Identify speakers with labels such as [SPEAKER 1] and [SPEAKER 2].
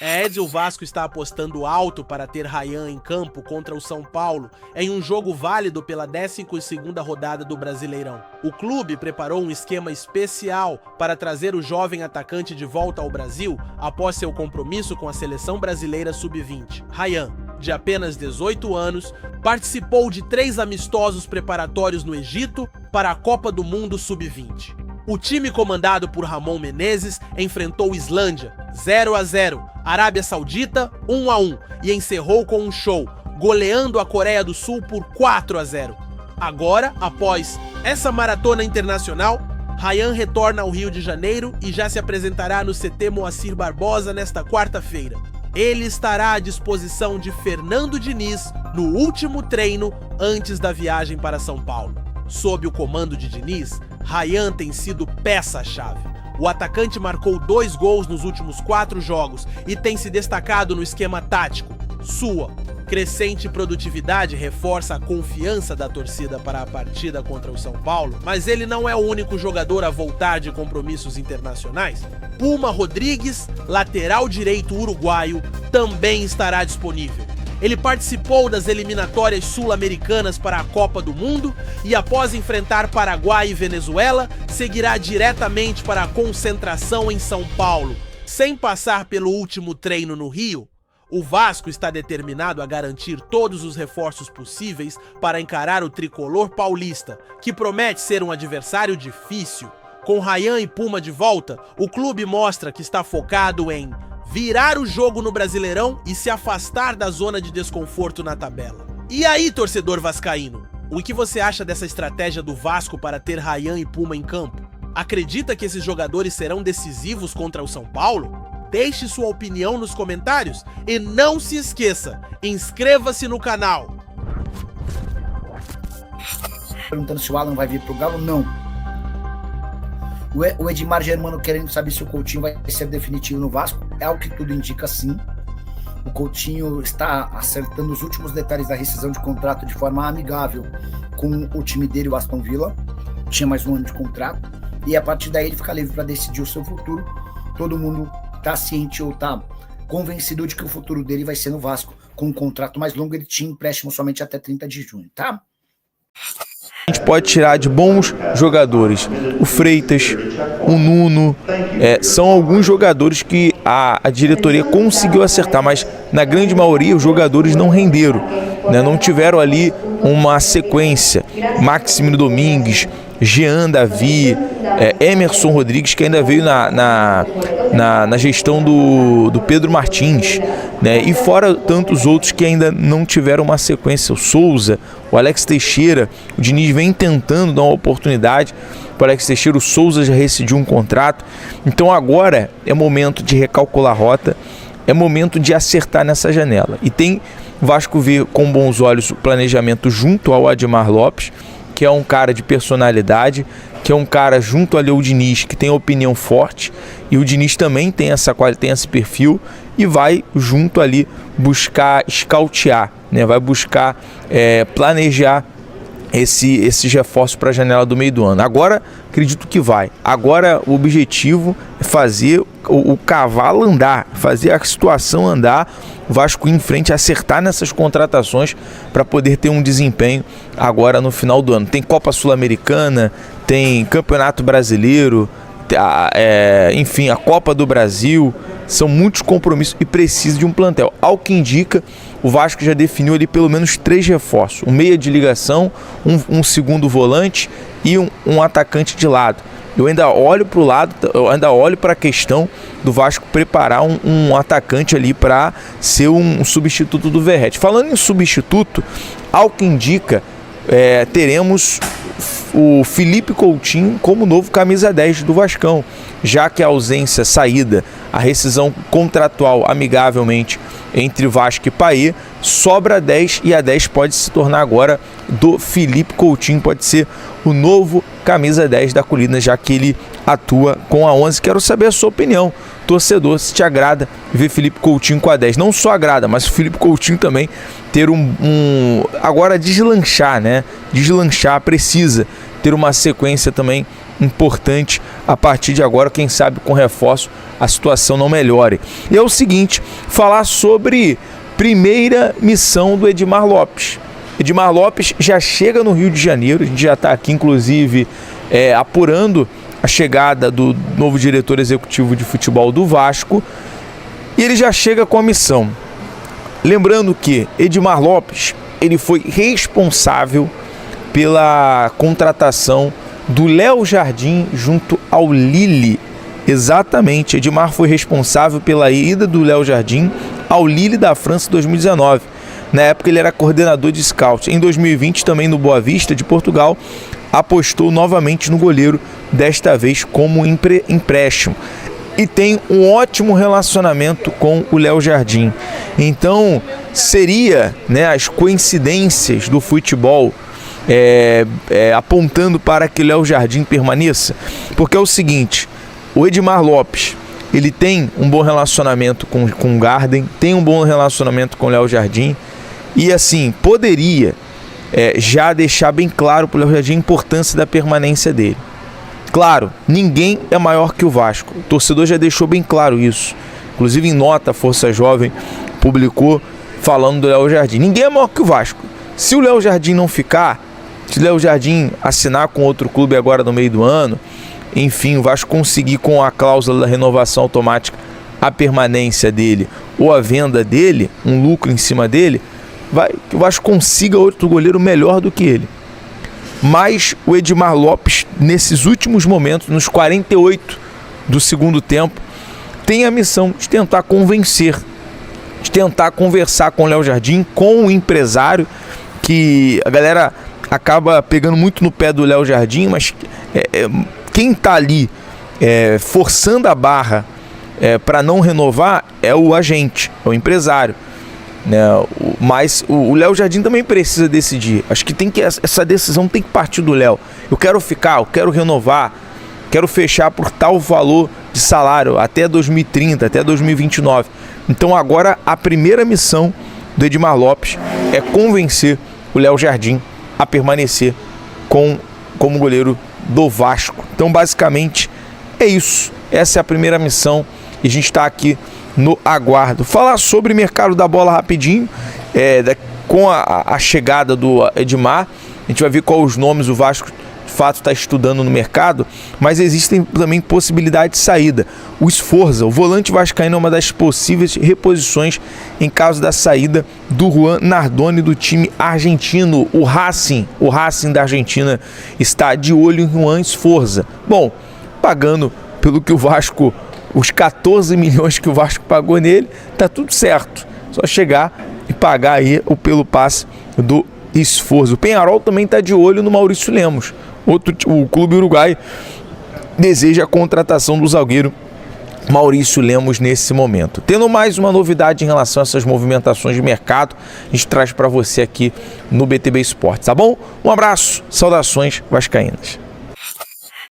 [SPEAKER 1] O Vasco está apostando alto para ter Rayan em campo contra o São Paulo em um jogo válido pela 12ª rodada do Brasileirão. O clube preparou um esquema especial para trazer o jovem atacante de volta ao Brasil após seu compromisso com a seleção brasileira sub-20. Rayan, de apenas 18 anos, participou de 3 amistosos preparatórios no Egito para a Copa do Mundo sub-20. O time comandado por Ramon Menezes enfrentou Islândia 0-0, Arábia Saudita 1-1 e encerrou com um show, goleando a Coreia do Sul por 4-0. Agora, após essa maratona internacional, Rayan retorna ao Rio de Janeiro e já se apresentará no CT Moacir Barbosa nesta quarta-feira. Ele estará à disposição de Fernando Diniz no último treino antes da viagem para São Paulo. Sob o comando de Diniz, Rayan tem sido peça-chave. O atacante marcou 2 gols nos últimos 4 jogos e tem se destacado no esquema tático. Sua crescente produtividade reforça a confiança da torcida para a partida contra o São Paulo, mas ele não é o único jogador a voltar de compromissos internacionais. Puma Rodrigues, lateral direito uruguaio, também estará disponível. Ele participou das eliminatórias sul-americanas para a Copa do Mundo e, após enfrentar Paraguai e Venezuela, seguirá diretamente para a concentração em São Paulo. Sem passar pelo último treino no Rio, o Vasco está determinado a garantir todos os reforços possíveis para encarar o tricolor paulista, que promete ser um adversário difícil. Com Rayan e Puma de volta, o clube mostra que está focado em virar o jogo no Brasileirão e se afastar da zona de desconforto na tabela. E aí, torcedor vascaíno? O que você acha dessa estratégia do Vasco para ter Rayan e Puma em campo? Acredita que esses jogadores serão decisivos contra o São Paulo? Deixe sua opinião nos comentários e não se esqueça, inscreva-se no canal.
[SPEAKER 2] Perguntando se o Alan vai vir pro Galo, não. O Edmar Germano querendo saber se o Coutinho vai ser definitivo no Vasco, é o que tudo indica, sim. O Coutinho está acertando os últimos detalhes da rescisão de contrato de forma amigável com o time dele, o Aston Villa. Tinha mais um ano de contrato e a partir daí ele fica livre para decidir o seu futuro. Todo mundo está ciente ou está convencido de que o futuro dele vai ser no Vasco. Com um contrato mais longo, ele tinha empréstimo somente até 30 de junho, tá?
[SPEAKER 3] A gente pode tirar de bons jogadores o Freitas, o Nuno, são alguns jogadores que a diretoria conseguiu acertar, mas na grande maioria os jogadores não renderam, né? Não tiveram ali uma sequência. Maximino Domingues, Jean Davi, Emerson Rodrigues, que ainda veio na gestão do Pedro Martins, né? E fora tantos outros que ainda não tiveram uma sequência. O Souza, o Alex Teixeira, o Diniz vem tentando dar uma oportunidade para o Alex Teixeira. O Souza já rescindiu um contrato. Então agora é momento de recalcular a rota, é momento de acertar nessa janela. E tem Vasco ver com bons olhos o planejamento junto ao Admar Lopes, que é um cara de personalidade, que é um cara junto ali ao Diniz, que tem opinião forte, e o Diniz também tem esse perfil, e vai junto ali buscar escautear, né? Vai buscar planejar esses reforços para a janela do meio do ano. Agora, acredito que vai. Agora, o objetivo é fazer o cavalo andar, fazer a situação andar, o Vasco ir em frente, acertar nessas contratações para poder ter um desempenho agora no final do ano. Tem Copa Sul-Americana, tem Campeonato Brasileiro, enfim, a Copa do Brasil. São muitos compromissos e precisa de um plantel. Ao que indica, o Vasco já definiu ali pelo menos 3 reforços. Um meia de ligação, um segundo volante e um atacante de lado. Eu ainda olho para o lado, eu ainda olho para a questão do Vasco preparar um atacante ali para ser um substituto do Verratti. Falando em substituto, ao que indica, teremos o Felipe Coutinho como novo camisa 10 do Vascão, já que a ausência, saída, a rescisão contratual amigavelmente entre Vasco e Payet, sobra 10 e a 10 pode se tornar agora do Felipe Coutinho, pode ser o novo camisa 10 da Colina, já que ele atua com a 11. Quero saber a sua opinião, torcedor, se te agrada ver Felipe Coutinho com a 10. Não só agrada, mas o Felipe Coutinho também ter agora deslanchar, né? Deslanchar, precisa ter uma sequência também importante a partir de agora, quem sabe com reforço a situação não melhore. E é o seguinte, falar sobre primeira missão do Edmar Lopes. Edmar Lopes já chega no Rio de Janeiro, a gente já está aqui inclusive apurando a chegada do novo diretor executivo de futebol do Vasco, e ele já chega com a missão. Lembrando que Edmar Lopes, ele foi responsável pela contratação do Léo Jardim junto ao Lille. Exatamente, Edmar foi responsável pela ida do Léo Jardim ao Lille da França em 2019. Na época ele era coordenador de scout. Em 2020, também no Boa Vista de Portugal, apostou novamente no goleiro, desta vez como empréstimo. E tem um ótimo relacionamento com o Léo Jardim. Então, seria, as coincidências do futebol apontando para que o Léo Jardim permaneça? Porque é o seguinte, o Edmar Lopes, ele tem um bom relacionamento com o Garden, tem um bom relacionamento com o Léo Jardim, e assim, poderia já deixar bem claro para o Léo Jardim a importância da permanência dele. Claro, ninguém é maior que o Vasco. O torcedor já deixou bem claro isso. Inclusive em nota, a Força Jovem publicou falando do Léo Jardim. Ninguém é maior que o Vasco. Se o Léo Jardim não ficar, se o Léo Jardim assinar com outro clube agora no meio do ano, enfim, o Vasco conseguir com a cláusula da renovação automática a permanência dele ou a venda dele, um lucro em cima dele, que o Vasco consiga outro goleiro melhor do que ele. Mas o Edmar Lopes, nesses últimos momentos, nos 48 do segundo tempo, tem a missão de tentar convencer, de tentar conversar com o Léo Jardim, com o empresário, que a galera acaba pegando muito no pé do Léo Jardim, mas quem está ali forçando a barra para não renovar é o agente, é o empresário. Mas o Léo Jardim também precisa decidir. Acho que essa decisão tem que partir do Léo. Eu quero ficar, eu quero renovar, quero fechar por tal valor de salário até 2030, até 2029. Então agora a primeira missão do Edmar Lopes é convencer o Léo Jardim a permanecer como goleiro do Vasco. Então basicamente é isso. Essa é a primeira missão e a gente está aqui no aguardo. Falar sobre mercado da bola rapidinho, com a chegada do Edmar, a gente vai ver quais os nomes o Vasco de fato está estudando no mercado, mas existem também possibilidades de saída. O Sforza, o volante vascaíno, é uma das possíveis reposições em caso da saída do Juan Nardoni do time argentino. O Racing da Argentina está de olho em Juan Sforza. Bom, pagando pelo que o Vasco, os 14 milhões que o Vasco pagou nele, tá tudo certo. Só chegar e pagar aí pelo passe do Sforza. O Peñarol também está de olho no Maurício Lemos. O clube uruguai deseja a contratação do zagueiro Maurício Lemos nesse momento. Tendo mais uma novidade em relação a essas movimentações de mercado, a gente traz para você aqui no BTB Esportes, tá bom? Um abraço, saudações vascaínas.